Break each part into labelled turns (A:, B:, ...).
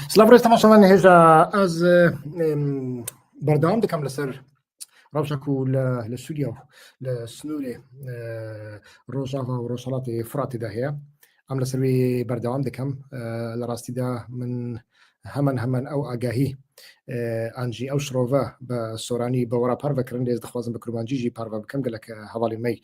A: سلاف تماشا هجا از بردام دكم لسر روشكو للسوريا لسنوري روجافا وروشالاتي فراتي داهية عم لسروي بردام دكم لراستي دا من همان او اگاهی انجی او شروفا با سورانی با پارو کرن لیز دخوازم بکرمانجی جی پارو بکم گلک حوالی می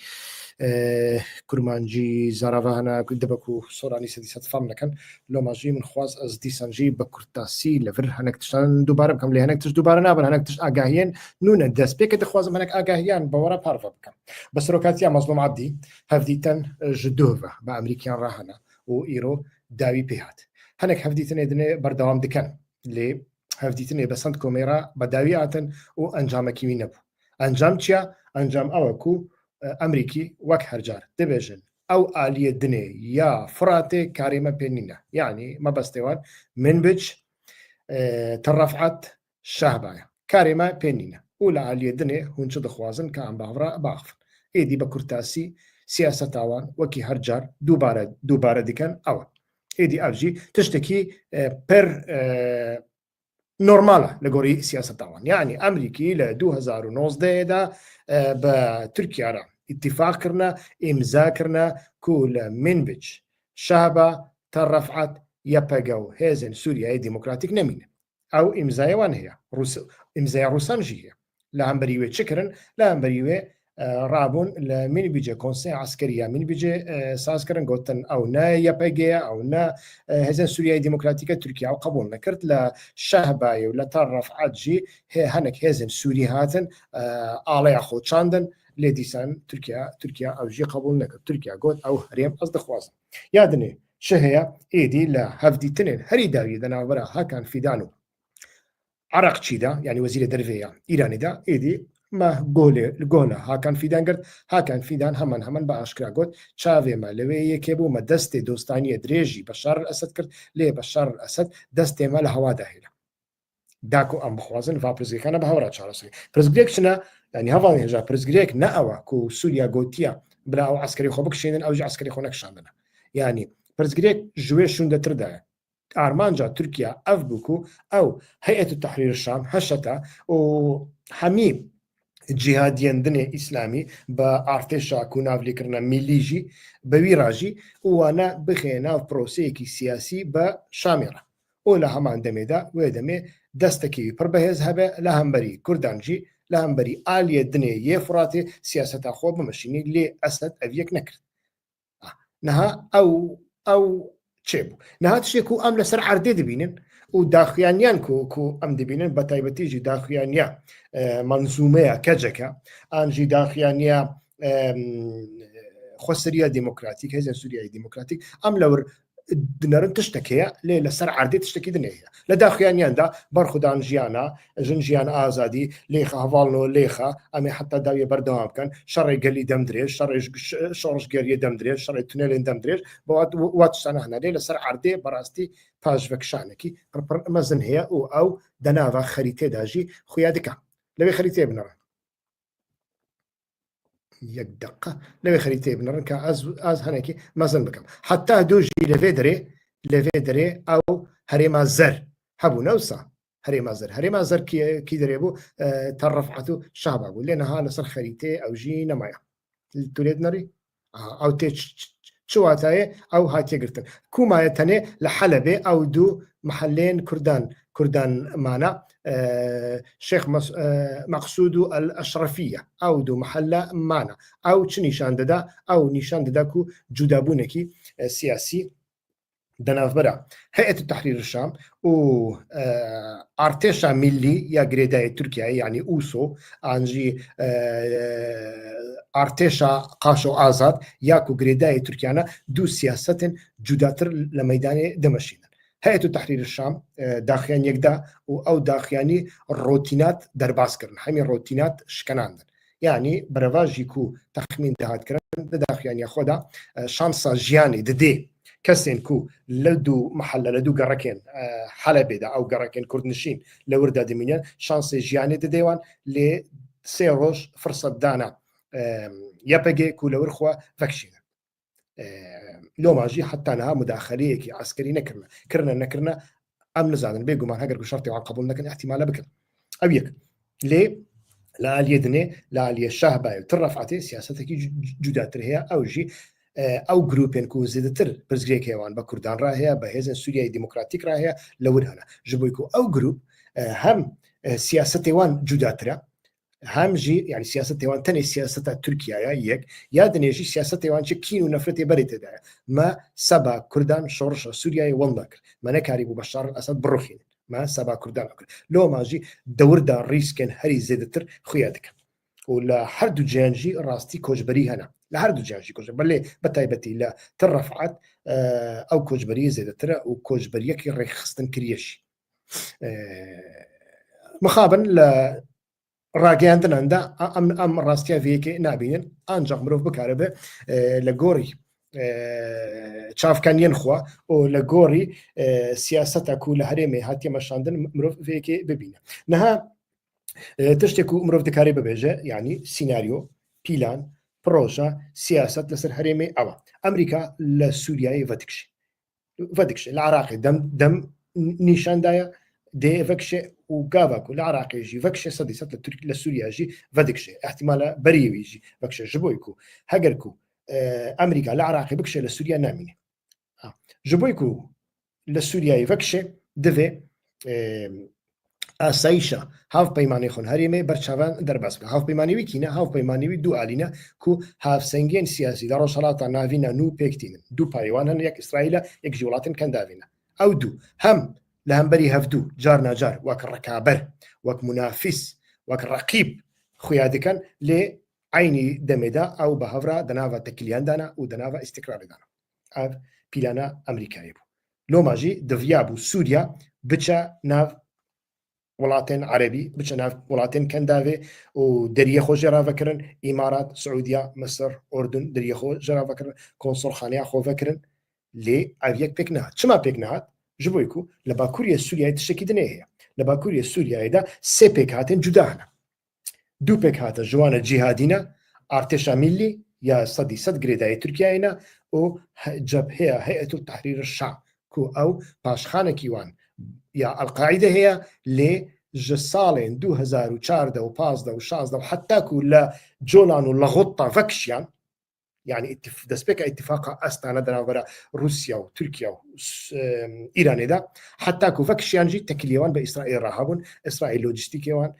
A: کرمانجی زاراوا هنا دبکو سورانی سدی ست فهم نکن لو ماجی من خواز از دیسانجی بکرتاسی لفر هنک تشتن دوباره بکم لی هنک تش دوباره نابن هنک تش آگاهیان نون دست بیک دخوازم هنک آگاهیان با پارو بکم بس روکاتیا مظلوم عبدی هفدیتن جدوه با امریکیان راهنا و ایرو داوی پیهات هنک هفدیتن ادنه بردوام دکن لی هفدیتنی بسند کومیرا بداویاتن و انجام کیمی نبو انجام چیا انجام اوکو امریکی وک هرجار دبیجن او آلیه دنی یا فراته کاریمه پینینا یعنی ما بستوان من بج ترفعت شهبايا كاريما بينينا ولا آلیه دنی هونش دخوازن كان باورا باخفن ايدي بكرتاسي سياسة تاوان وكي هرجار دوباره ديكن او ايدي افجي تشتكي بر نورماله لغوري سياسة طبعا يعني أمريكي ل 2019 دا بتركيا را اتفاق كرنا امزا كرنا كل منبج شعبا ترفعت يبقوا هزن سوريا ديمقراطيك نمين أو امزايا وان هي امزايا روسانجية لا هم بريوه شكرا لا هم بريوه رابون من بيجي كونسي عسكرية من بيجي ساسكرن قوتن أو نا يبقى أو نا هزن سوريا ديمقراطية تركيا أو قبول نكرت لشهباي ولا طرف عجي هنك هزن سوري هاتن على أخو شاندن لديسان تركيا أو جي قبول نكرت تركيا قوت أو هريم أصدق خوازن يادني شهية إيدي لا هفدي تنين هري داوي دنا ورا هاكان في دانو عراق تشيدا يعني وزير درفيا إيراني دا إيدي ما قوله هاكان في دانقرد هاكان في دان همان باشكرا قوت شافي ما لوي كيبو ما دستي دوستانية دريجي بشار الأسد كرد ليه بشار الأسد دستي ما لهوا داهلة داكو أم بخوازن فابرزيك أنا بهورات شارسي برزقريك شنا يعني هفاني هجا برزقريك نأوا كو سوريا قوتيا بلا أو عسكري خوبك شينن أو جي عسكري خونك شاندنا يعني برزقريك جوي شون دا تردايا أرمانجا تركيا أفبوكو أو هيئة التحرير الشام هشتا وحميم جهاديان دنيا إسلامي بارتشا كونافلي كرنا ميليجي بويراجي وانا بخينا بروسيكي سياسي بشامرة ولا همان دمي دا ويدمي دستكي بربهز هبه لهمبري كردانجي لهمبري آلية دنيا يفراتي سياسة أخوة بمشيني لي أسد أبيك نكر نها أو تشيبو نها تشيكو أم لسر عردي دبينن وداخيانيان كو أم دبينن بتايبتيجي داخيانيا منظومة كجكا أنجي داخيانيا خسرية ديمقراطيك هزن سوريا ديمقراطيك أم لور دنرن تشتكي ليه لسر عردي تشتكي دنيا لداخيانيان دا برخدان جيانا جنجيان آزادي ليخا هفالنو ليخا أمي حتى داوية بردوام كان شرعي قلي دمدريج شرش قرية دمدريج شرعي تونيلين دمدريج واتشتانا هنا ليه لسر عردي براستي باج فكشانكي مزن هي أو دنافا خريطة داجي خويا دكا لبي خريطة بنرن يدقة لبي خريطة بنرن كأز هناكي مزن بكم حتى دوجي لفيدري أو هريما زر حبو نوسا هريما زر كي دريبو ترفعتو شعب أقول لنا ها لصر خريطة أو جي نمايا توليد نري أو تيش شواتاي أو هاتي قرتن كوما يتني لحلبة أو دو محلين كردان معنا شيخ مقصود الأشرفية أو دو محلة معنا أو نيشان ددا أو نيشان دداكو جدابونكي سياسي دناف برا هيئة التحرير الشام و ارتشا ملي يا جريداي تركيا يعني اوسو انجي ارتشا قاشو آزاد ياكو جريداي تركيانا دو سياسة جداتر لميدان دمشق هيئة التحرير الشام داخيان يقدا او داخياني الروتينات درباس كرن همين روتينات شكناندن يعني برافاجيكو تخمين دهات كرن داخياني خدا شانسا جياني ددي كسين كو لدو محل لدو قركين حلبة دا أو قركين كردنشين لوردا دمينيان شانسي جياني ديوان لسيروش فرصة دانا يبقى كو لورخوا فاكشينا لو ماجي حتى أنها مداخلية كي عسكري نكرنا ام نزادن بيقومان هاجر شرطي وعن قبول لكن احتمال بكر ابيك ليه لا اليدني لا الشهبه ترفعتي سياستك جدات هي او جي او جروبين كو زيدتر برزجيك هوان بكردان راهي بهزن سوريا ديمقراطيك راهي لور هنا جبويكو او جروب هم سياستي وان جداترا هم جي يعني سياسة تيوان تاني سياسة تركيا يك يادن يجي سياسة تيوان كينو نفرتي بريت ده ما سبا كردان شورش سوريا وندك ما نكاري بشار الأسد بروخين ما سبا كردان لو ما جي دور دا ريسكن هري زيدتر خيادك ولا حردو جانجي راستي كوجبري هنا لحردو جانجي كوجبري بتايبتي لا ترفعت او كوجبري زيدتر وكوجبري كي ريخستن كريش مخابن لا راجعنا عند أم راستيا فيك نابين أنجح مروف بكاربه لجوري شاف كان ينخوا ولجوري سياسة كل هرمي هاتي مشاندن مروف فيك ببينا نها تشتكو مروف دكاري ببيجة يعني سيناريو بلان بروجا سياسة لسر هرمي أو أمريكا لسوريا فتكش العراقي دم نيشان دايا دي فكشة وقافاكو العراقي يجي فكشة صديسات لسوريا يجي فدكشة احتمال بريو يجي فكشة جبويكو هجركو أمريكا العراقي بكشة لسوريا ناميني جبويكو لسوريا يفكشة دفي آسایشا هاف پیمانی خون هریمه برچوان در بس هاف پیمانی وی کینه هاف پیمانی وی دو آلینا کو هاف سنگین سیاسی در روشالات ناوینا نو پیکتین دو پایوان هن یک اسرائیل یک جولاتن کن داوینا او دو هم لهم بری هف دو جار نجار وک رکابر وک منافس وک رقیب خویاد کن ل عینی دمدا او بهفرا دناوا تکلیان دانا و دناوا استقرار دانا اف پیلانا امریکایی بو لو ماجی دفیابو سوریا بچا ناف ولاتين عربي بچناف ولاتين كندافي ودريه خو جرا فكرن امارات سعوديه مصر اردن دريه خو جرا فكرن كونسول خانيا خو فكرن لي افيك بيكنات شما بيكنات جبويكو لباكوريا سوريا تشكي دنيا لباكوريا سوريا دا سي بيكاتن جدانا دو بيكات جوانا جهادينا ارتشا ملي يا صدي صد غريدا تركيا او جبهه هيئه التحرير الشعب كو او باشخانه كيوان يا القاعدة هي لجسالين 2014 و15 و16 وحتى كل جولان ولا غطة فكشيان يعني دسبك اتفاق استانا دنا روسيا وتركيا وايران ده حتى كو فكشيان جي تكليوان باسرائيل راهبون اسرائيل لوجستيكيوان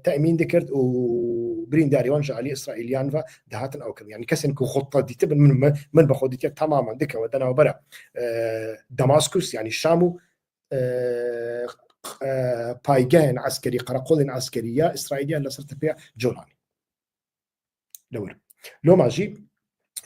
A: تامين دكرت وبرين داريوان جالي اسرائيليان فا دهاتن او يعني كسن كو خطه دي تبن من بخودتي تماما دكا ودنا وبرا دمشق يعني الشام بايجان عسكري قراقول عسكريه اسرائيليه اللي صرت فيها جولاني لو ماجي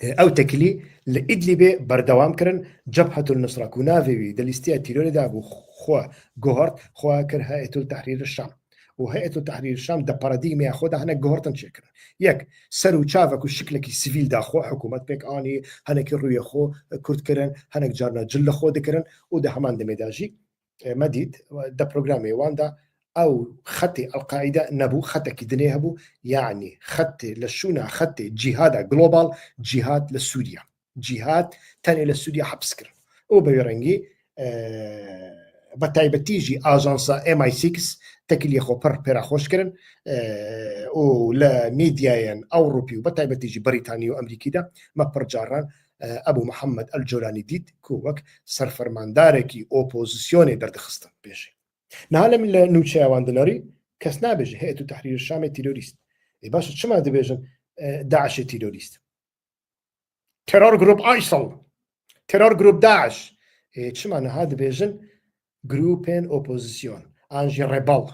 A: او تكلي لادلبي بردوام كرن جبهه النصره كونافي دليستيا تيروني دابو خو جوهرت خو كر هيئه التحرير الشام وهيئه التحرير الشام ده باراديم ياخذها هنا جوهرتن شكر ياك سرو تشافك وشكلك السيفيل دا خو حكومه بيك اني هناك الرويه خو كرت كرن هناك جارنا جل خو دكرن وده همان دمداجي مديد ده بروجرامي واندا او خطي القاعده نبو خطي كدنيه بو يعني خطي للشونا خطي جهاد جلوبال جهاد لسوريا جهاد تاني لسوريا حبسكر وبيرنجي بتيجي اجانسا ام اي 6 تكلي خو بيرا خوشكرن ولا ميديا اوروبي بتيجي بريطانيا وامريكي ده ما برجاران ابو محمد الجولاني ديد كوك سرفرمانداركي اوبوزيسيوني دردخستن بيجي نهالم نوتشا واندلاري كسنا بيجي هيئة التحرير الشامي تيروريست باش شما دبيجن داعش تيروريست تيرور جروب ايسل تيرور جروب داعش شما نهاد بيجن جروبين اوبوزيسيون انجي ريبال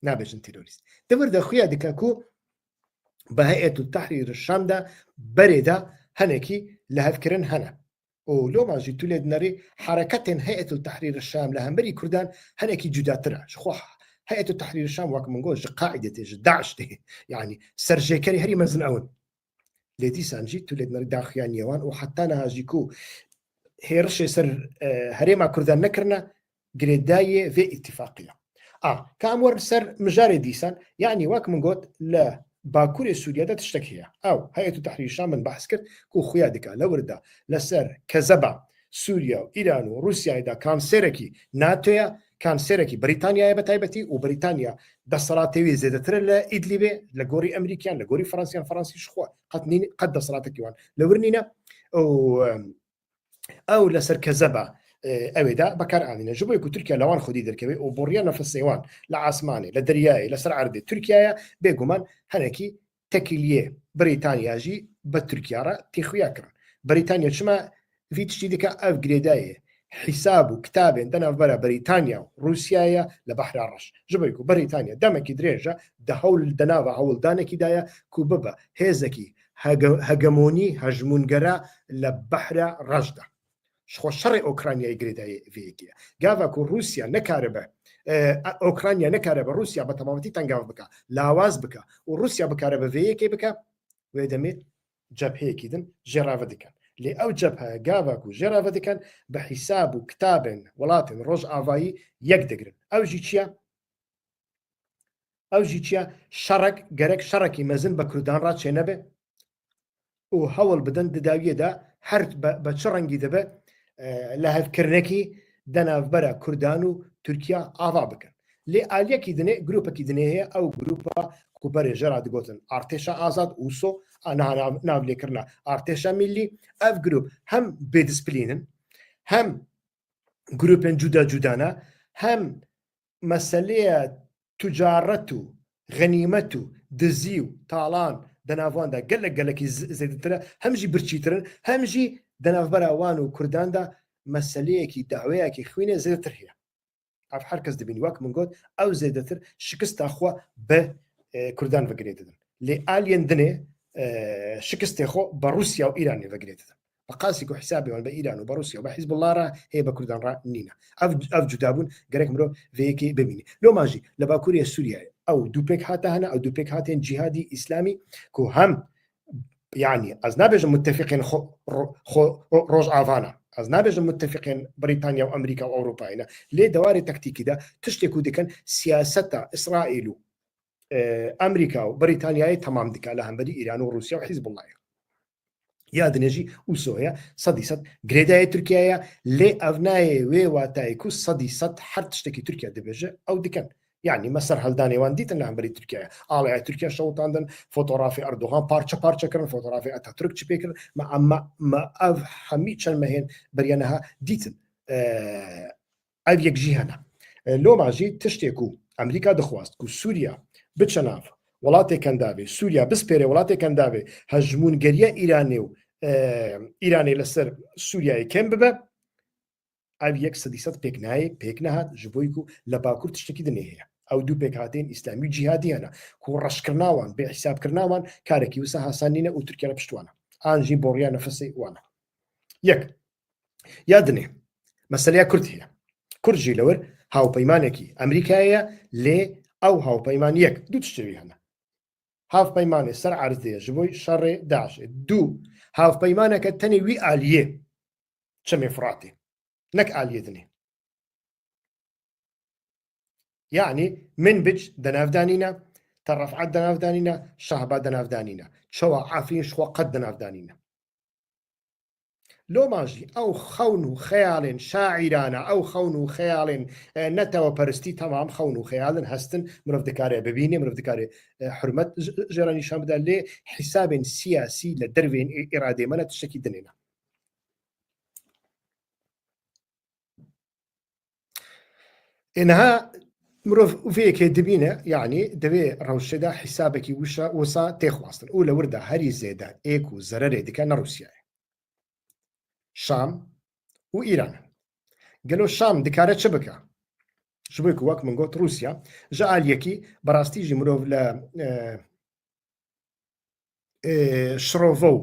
A: نابيجن تيروريست دبر خويا ديكاكو بهيئة التحرير الشام ده بريده هنكي لهفكرن هنا ولو ما جيتوا لدناري حركة هيئة التحرير الشام لهم بري كردان هنكي جداتنا شخوح هيئة التحرير الشام واك منقول قاعدة داعش دي يعني سرجيكري هري مزن اون لدي سانجي تولدناري داخيان يوان وحتى نهاجيكو هيرش سر هريما كردان نكرنا قريداية في اتفاقية كامور سر مجاري ديسان يعني واك منقول لا باكوري سوريا دا تشتكيها او هيئة التحرير الشام من بحث كرت كو خويا ديكا لوردا لسر كذبا سووریا و ئیران و رووسایدا کانسێرەی ناتۆیە کانسێرەی بریتانیایە بەتایبەتی و بریتانیا دەسەڵاتەوی زێدەترە لە ئیدلیبێ لە گۆری ئەمریکیان لە گۆری فەڕەنسیان فەڕەنسیش خۆ قەت دەسەڵاتێکیوان لەورنینە ئەو لەسەر کەزەبە ئەوێدا بەکار ئاڵینە ژ بۆی و تورکیا لەوان خودی دەرکەوێت و بۆڕیا نەفەسەیوان لە ئاسمانێ لە دەریایە لەسەر عردێ تورکایە بێگومان هەنێکی تەکیلیە بریتانیاژی بە تورکیاڕە تێخویاکردن بریتانیا چما وی تشتی دیکە ئەو گرێدایە حیساب و کتابێن دەناوبەرە بریتانیا و رووسایە لە بەحرا ڕەش ژ بۆی و بریتانیا دەمەکی درێژە دەهەول دەناوە هەوڵدانێکیدایە کو ببە هێزێکی هەگەمۆنی هەژمونگەرە لە بەحرا ڕەشدا خۆ شەڕی ئۆکرانیای گرێدای vێکیە گاواکو رووسیا نەکارە بە ئۆکرانیا نەکارە بە رووسیا بە تەماوەتی تەنگاو بکە لاواز بکە و رووسیا بکارە بە vەیەکێ بکە وێ دەمێت جەبهەیەکی دن ژێراوە دەکەن لێ ئەو جەبهە گاواکو ژێراوە دەکەن بە حیساب و کتابن وڵاتن ڕۆژ ئاوایی یەک دەگرن ئەوژی چییە؟ ئەوژی چییە؟ شەڕێک گەرەک شەڕێکی مەزن بە کوردان ڕاچێ نەبێ و هەوڵ بدەن دداویەدا هەر بە چ ڕەنگی دەبێت لە هەفکردنێکی دەناوبەرە کوردان و تورکیا ئاوا بکەن لێ ئالیەکی دنێ گروپێکی دنێ هەیە ئەو گروپە کوبەرێ ژێرا دەگوتن ئارتێشە ئازاد وسۆ ناولێکردنا ئارتێشە میلی ئەف گروپ هەم بێدیسپلینن هەم گروپێن جودا جودانە هەم مەسەلەیە توجارەت و غەنیمەت و دزی و تاڵان دەناواندا گەلێکی زێدترە هەمژی برچیترن هەمژی دەناوبەراوان و کورداندا مەسەلەیەکی داوەیەکی خوێنێ زێدتر هەیە ئەف هەر کەس دەبینی واک من گوت ئەو زێدەتر شکستا خۆ بە کوردان بەگرێتدن لێ ئالێن دنێ شکستی خۆ بە رووسیا و ئیرانی بەگرێتدن بە قاسی و حسابیوان بە ئیران و بە رووسیا و بە حیزب الله ڕ هەیە بە کوردان ڕ نینە ئەف جودابوون گەرەک مرۆ vەیەکی ببینی لۆ ماژی لە باکووریە سووریایە ئەو دووپێک هاتە هەنە ئەو دووپێک هاتێن جیهادی ئیسلامی کو هەم يعني از نابێژم متفقين ڕۆژ ئاوانە از نابێژم متفقين بريطانيا وامريكا واوروباينا لێ دواري تەکتیکیدا تشتێک و دەکەن سیاسەتە ئیسرائیل و ئەمریکا و بریتانیای تەمام دکا لە هەمبەری ئیران و رووسیا و حیزب الله یادنێژی وسۆیە سەدی سەد گرێدایە تورکایە لێ ئەڤنایە وێ واتایکو سەدی سەد هەر تشتێکی تورکیا دەبێژە ئەو دکەن يعني مەسەر هەلدانێوان دیتن لە هەمبەری تورکایە ئاڵای تورکیا شەوتاندن فۆتۆڕافی ئەردۆغان پارچە پارچەکردن فۆتۆڕافی ئەتاتورک چ پێکرد ئەمە ئەو هەمی چەند مەهێن بەریانەها دیتن ئەو یەکژی هەنا لۆ ماژی تشتێک و ئەمریکا دەخواست و سووریا بچە ناف وڵاتێکەنداوێ سووریا بسپێرێ وڵاتێکەنداوێ هەژمونگەریە ئیرانێ و ئیرانی لەسەر سووریای کەم ببە ئەو یەک سەدی سەد پێک نەهات ji بۆی و لە باکوور تشتێکی دنێ هەیە ئەو دوو پێک هاتێن ئیسلامی جیهادیانە و ڕەشکردناوان بێ حیسابکردناوان کارێکی وسە هاسانینە و تورکیا لە پشتوانە ئانژی بۆڕیا نەفەسی وانە یەک یادنێ مەسەلەیە کورد هەیە کورژی لەوەر هاوپەیمانێکی ئەمریکایە لێ ئەو هاوپەیمان یەک دوو تشتوی هەنە هاوپەیمانێ سەر عەرزەیە ji بۆی شەڕێ داعشێ دوو هاوپەیمانەکە تەنێ وی ئالیێ چەمێ فراتێ نەک ئالیە دنێ يعني منبج دەناودانینە تەڕەفعەت دەناودانینە شەهبا دەناودانینە چەوە عافرین شخوا قەت دەناودانینە لۆ ماژی ئەو خەون و خەیاڵێن شاعیرانە ئەو خەون و خەیاڵێن نەتەوە پەرستی تەمام خەون و خەیاڵن هەستن مرۆڤ دەکارێ ببینێ مرۆڤ دەکارێ حرمەت ژێرانیشان بدا لێ حیسابێن سیاسی لە دەروێن ئێرادێمەنە تشتێکی دنێنە ئێنها مرۆڤ وێکێ دبینە یعنی دەوێ ڕەوشەدا حیسابێکی وسا تێخواستن و لە وردا هەری زێدا ئێک و زەرەرێ دکە نەڕوسیایە شام و ئیران گەلۆ شام دکارە چ بکە ji بۆی وەک من گوت رووسیا ji ئالیەکی بەڕاستیژی مرۆڤ لە شرۆڤە و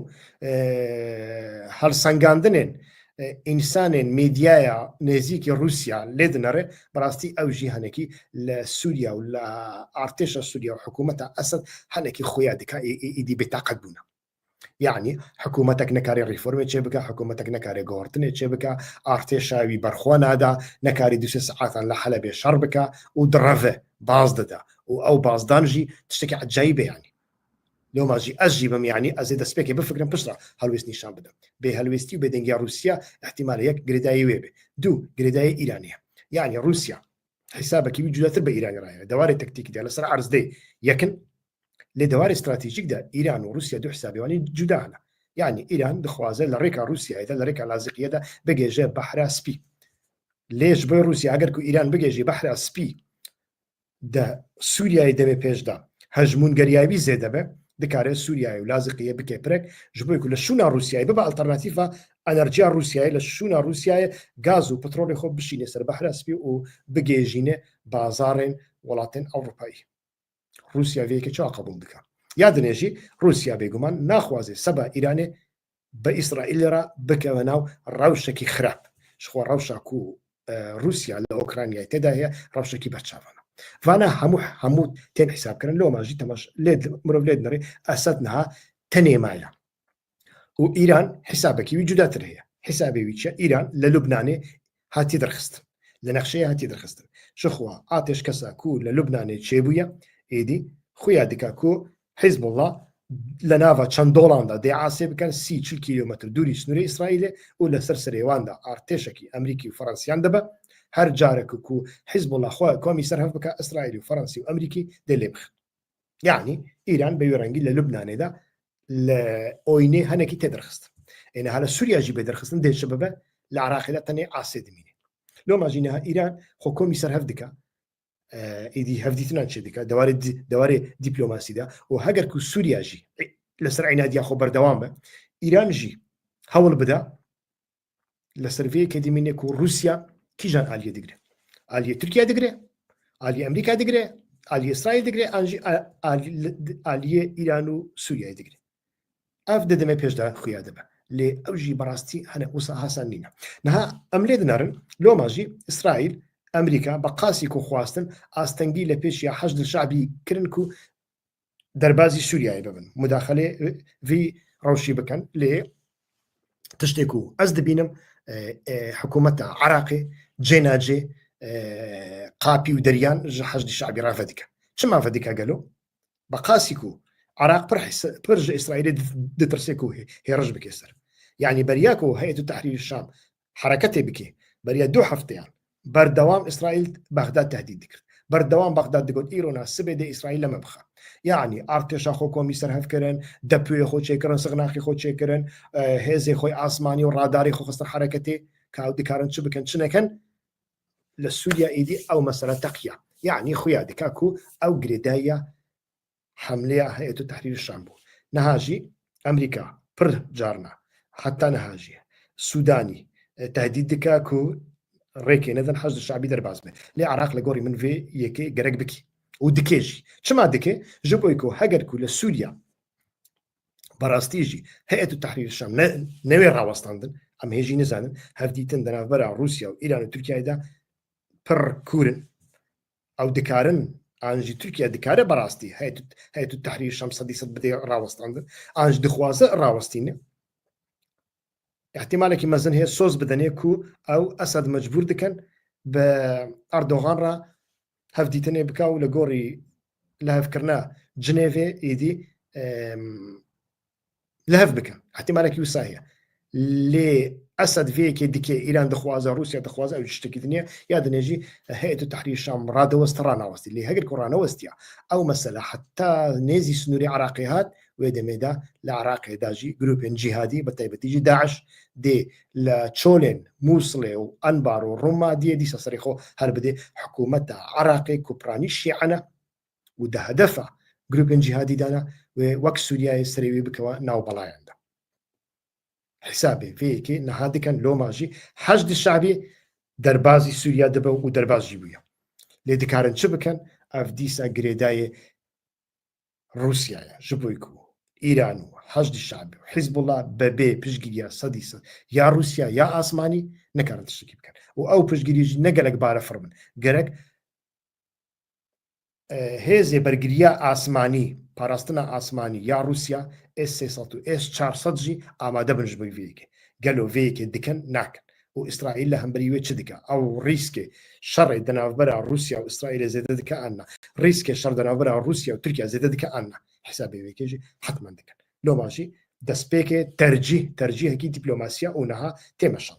A: هەڵسەنگاندنێن ئینسانێن میدیایە نێزیکی رووسیا لێ دنەڕێ بەڕاستی ئەو ژی هەنێکی لە سووریا و لە ئارتێشە سووریا و حکوومەتە ئەسد هەنێکی خۆیان دکا ئیدی بێتاقەت بوونە یعنی حکوومەتێک نەکاری ڕیفۆرمێ چێ بکە حکوومەتێک نەکارێ گۆڕتنێ چێ بکە ئارتێشاوی بەرخۆ نادا نەکاری دوسێ سەعاتان لە حەلەبێ شەڕ بکە و درەڤێ باز دەدا و ئەو بازدانژی تشتێکی عەجایبە یعنی لو ماجي أجيبم يعني أزيد أسبيكي بفكرة بشرة هلويست نشان بدم بهلويستي وبدنجا روسيا احتمال هيك جريداي ويبي دو جريداي إيرانية يعني روسيا حسابك يوجد بإيران راية دواري تكتيك دي على سرعة عرض دي يكن لدواري استراتيجيك ده إيران وروسيا دو حسابي واني جدانا يعني إيران دخوازة لريكا روسيا إذا لريكا لازقية ده بقى جاب بحر سبي ليش بي روسيا أقر كو إيران بقى جي بحر سبي ده سوريا دمي بيش ده هجمون قريابي زيادة به دكاره سوريا ولازقية بكبرك جبوي كل شونا روسيا ببع الترناتيفا انرجيا روسيا لشونا روسيا غاز وبترول خو بشينه سر بحر اسبي وبجيجينه بازارن ولاتن اوروباي روسيا فيك چا قبول دكا يادنيجي روسيا بيغمان ناخوازي سبا ايراني باسرائيل را بكوناو روشكي خراب شخو روشكو روسيا لاوكرانيا تداهي روشكي بتشافنا فانا همو تين حساب كان لو ما جيت مش ليد مرو ليد نري اسدنها تني مايا وايران حسابك وجودات هي حسابي ويتش ايران للبنان هاتي درخست لنقشيه هاتي درخست شخوا اتش كساكو للبنان تشيبويا ايدي خويا ديكاكو حزب الله لنافا چندولاندا دي عاصب كان 30 كيلومتر دوري سنوري اسرائيل ولا سرسري واندا ارتشكي امريكي وفرنسيان دبا هر جارك كو حزب الله خوا كومي سرهف بك اسرائيلي وفرنسي وامريكي دلبخ يعني ايران بيورنجي للبنان ده لاويني هنكي تدرخست يعني على سوريا جي بدرخست دي شبابه العراق لا تاني عاصد ميني لو ما جيناها ايران خو كومي سرهف دكا ايدي هفديتنا شديكا دواري دبلوماسي ده وهاجر كو سوريا جي لسرعينا دي خبر دوام ايران جي حاول بدا لسرفي كدي مني كو روسيا كي جان اليه دغري اليه تركيا دغري اليه امريكا دغري اليه اسرائيل دغري اليه ايران وسوريا دغري اف دمي بيش دا خويا دبا لي اوجي براستي انا وصا حسنينا نها امليد نارن لو ماجي اسرائيل امريكا بقاسي كو خواستن استنجي لبيش يا حشد الشعبي كرنكو دربازي سوريا يبن مداخله في روشي بكن لي تشتكو از دبينم حكومة عراقي جيناجي قابي ودريان حشد الشعبي رافدك شما فديك قالوا بقاسيكو عراق برج اسرائيل دترسيكو هي رجب كسر يعني برياكو هيئة التحرير الشام حركته بكي بريا دو حفتيان بردوام اسرائيل بغداد تهديد ذكر بردوام بغداد دقول ايرونا سبيد اسرائيل لما بخا يعني ارتشا خو كوميسر هفكرن دبوي خو شكرن سغناخي خو شكرن هزي خو اسماني وراداري خو خسر حركتي كاو ديكارن شبكن شنكن للسوريا ايدي او مسألة تقيا يعني خويا ديكاكو او جريدايا حملة هيئة التحرير الشام نهاجي أمريكا بر جارنا حتى نهاجي سوداني تهديد دكاكو ريكي نذن حشد الشعبي دربازمه لعراق لقوري من في يكي قرق بكي ودكيجي شما دكي جبويكو هجركو لسوريا براستيجي هيئة التحرير الشام نوي راوستاندن أم هيجي نزانن هفديتن دنا برا روسيا وإيران وتركيا دا بر كورن أو دكارن انجي تركيا دكاره براستي هيئة التحرير الشام صديق بدي راوستاند انج دخوازه راوستين احتمالك مازن هي سوز بدنيكو او اسد مجبور دكن باردوغان را هفديتني بكاو لغوري لهف كرنا جنيفي ايدي لهف بكا احتمالك يوساهي لي اسد فيك ديكي ايران دخوازه روسيا دخوازه او تشتكي دنيا يا دنيجي هيئه التحرير الشام راده وسترانا وستي اللي هاجر كورانا وستيا او مثلا حتى نيزي سنوري عراقيات ويدميدا العراقي داجي جروب جهادي بتايبه تيجي داعش دي لتشولن موصله وانبار وروما دي سصريخو هل بدي حكومه عراقي كوبراني الشيعنا وده هدفها جروب جهادي دانا ووك سوريا يسريوي بكوا ناو بلايان حسابي فيكي نهادي كان لو ماجي حشد الشعبي دربازي سوريا دبا ودرباز جيبويا لدي كارن شبكن افديسا جريداي روسيا جبويكو ايران حشد الشعبي وحزب الله ببي بشجيا صديسه يا روسيا يا اسماني نكارن تشكي بكن او بشجيجي نقلق بارا فرمن قرق هزي برگریا آسمانی پاراستنا آسمانی یا روسیا S-300 و S-400 جی آماده بنج بوی ویکی قالوا ویکی دکن ناکن و اسرائیل لهم بریوه چه دکا او ریسک شر دناف برا روسیا و اسرائیل زیده دکا آنا ریسک شر دناف برا روسیا و ترکیا زیده دکا آنا حسابي ويكيجي حتما دكن لو ماشي دسبيكي ترجيح كي دبلوماسيا ونها تمشى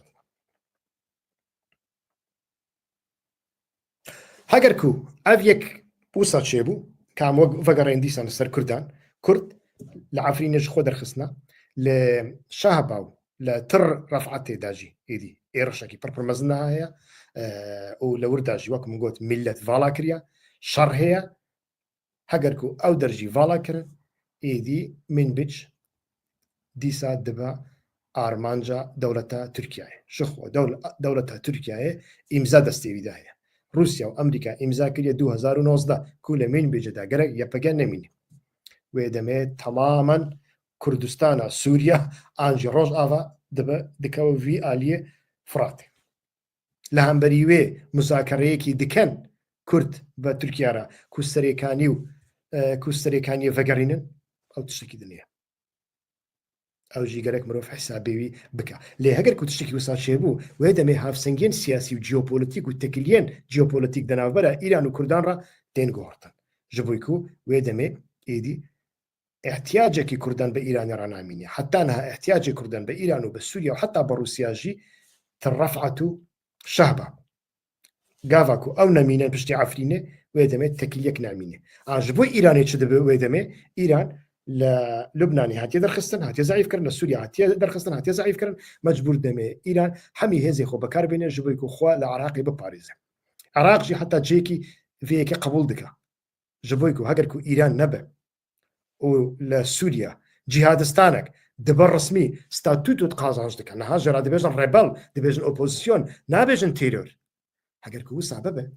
A: هاجركو افيك بوسا تشيبو كام وقرين ديسان سر كردان كرد لعفرينج خودر خصنا لشهباو لتر رفعتي داجي ايدي ايرشاكي برمزنا هي ولور داجي وكم قلت ملة فالاكريا شر هي هاجركو او درجي فالاكر ايدي من بيتش ديسا دبا ارمانجا دولة تركيا شخو دولة تركيا امزا دستي بداية روسيا وامريكا امزا كريا 2019 كل من بيجدا غرق يبقى نمين ويدمي تماما كردستان سوريا انجي روج افا دكو في اليه فراتي لهم بريوي مذاكريكي دكن كرد بتركيا را كوستريكاني فقرينن او تشتكي دنيا او جي قالك مروف حسابي بكا ليه هكر كنت تشتكي وصار شيبو وهذا ما هاف سنجين سياسي وجيوبوليتيك والتكليين جيوبوليتيك دنا برا ايران وكردان را تين غورتن جبويكو وهذا ما ايدي احتياجك كردان بايران رانا ميني حتى انها احتياج كردان بايران وبسوريا وحتى بروسيا جي ترفعتو شهبه غافاكو او نمينه بشتي عفرينه وهذا ما تكليك نامينه عجبو ايران تشدب وهذا ما ايران لبناني هاتي درخستن هاتي ضعيف كرن سوريا هاتي درخستن هاتي ضعيف كرن مجبور دمي ايران حمي هزي خو بكار بين جبويكو خو العراقي بباريس عراق جي حتى جيكي فيك قبول دكا جبويكو هاجركو ايران نبا ولسوريا جهادستانك دبر رسمي ستاتوتو تقازانج دكا نهاجر دبيجن ريبل دبيجن اوبوزيسيون نابيجن تيرور هاجركو سببه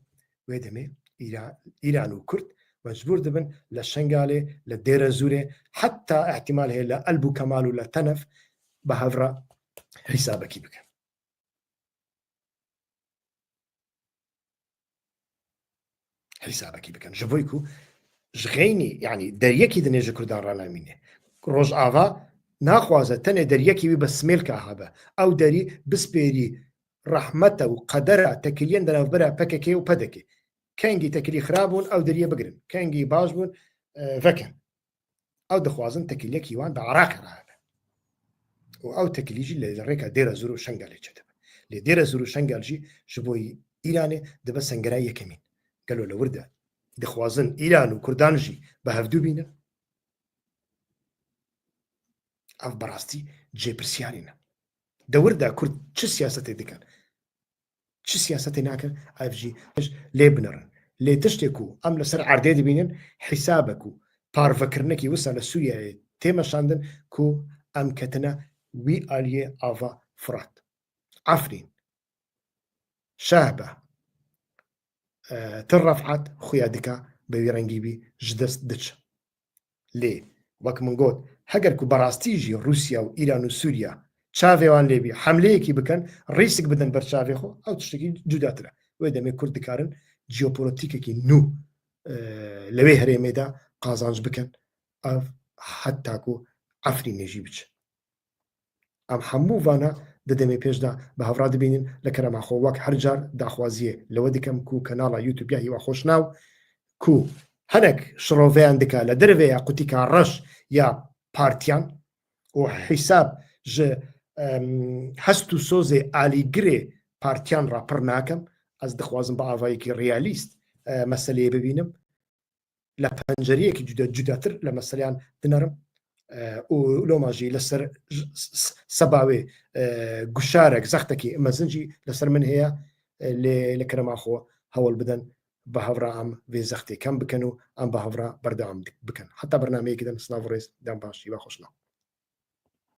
A: ويدمي ايران وكرد مجبور دبن للشنغالي للدير زوري حتى احتمال هي لقلبو كمال ولا تنف بهفرة حسابك بك حسابك بك جبويكو جغيني يعني دريكي دنيجي كردان رانا مينه روج آفا ناخوازه تنه دريكي بس ميلكا هابا او دري بسبيري رحمته وقدره تكلين دنا برا بككي وبدكي كانجي تكلي خرابون او دريه بقرن كانجي باجبون فكن او دخوازن تكلي كيوان بعراق هذا او تكليجي اللي ريكا ديرا زورو شنغالي جدب اللي ديرا زورو شنغالجي شبوي ايراني دبا سنغرايه كمين قالوا له ورده دخوازن ايران وكردانجي بهفدو بينا اف براستي جي برسيانينا دوردا كرد چه سياسته دكان چه سياسته ناكن اف جي ليبنر لي تشتكو ام لسر عردي بينن حسابكو بار فكرنكي وصل لسوريا تيما شاندن كو ام كتنا وي اليه افا فرات عفرين شابه ترفعت خويا دكا بيرنجيبي جدس دتش ليه وك من قول هەگەر بەڕاستیژی رووسیا و ئیران و سووریا چاوێوان لێبی حملەیەکی بکەن ڕیسک بدەن بەر چاوێ خۆ ئەو تشتێکی جوداترە وێ دەمێ کورد دکارن جیۆپۆلۆتیکێکی نو لەوێ هەرێمێدا قازانج بکەن ئەو حتاکو عەفری نێژی بچ ئەم هەموو وانە دەدەمێ پێشدا بە هەڤڕا دەبینن لە کەرەماخۆ وەک هەرجار داخوازیە لەوە دکەم کو کەناڵە یوتوبیا هیوا خۆشناو کو هەنێک شڕۆڤەیان دکا لە دەرەوێ یا قوتیکا ڕەش یا پارتیان و حساب ژ هەست و سۆزێ ئالیگرێ پارتیان ڕاپڕ ناکەم ئەس دەخوازم بە ئاڤایەکی ڕیالیست مەسەلەیە ببینم لە پەنجەرەیەکی جوداتر لە مەسەلیان دنەرم و لۆماژی لەسەر سەباوێ گوشارێک زەختێکی مەزنجی لەسەر من هەیە لێ لە کەرەماخۆ هەوڵ بدەن بە هەڤرا ئەم vê زەختێ کەم بکەن و ئەم بە هەڤرا بەردەوام بکەن حتا بەرنامەیەکی دەن سلااو ڕێز دام باشی با خۆشناو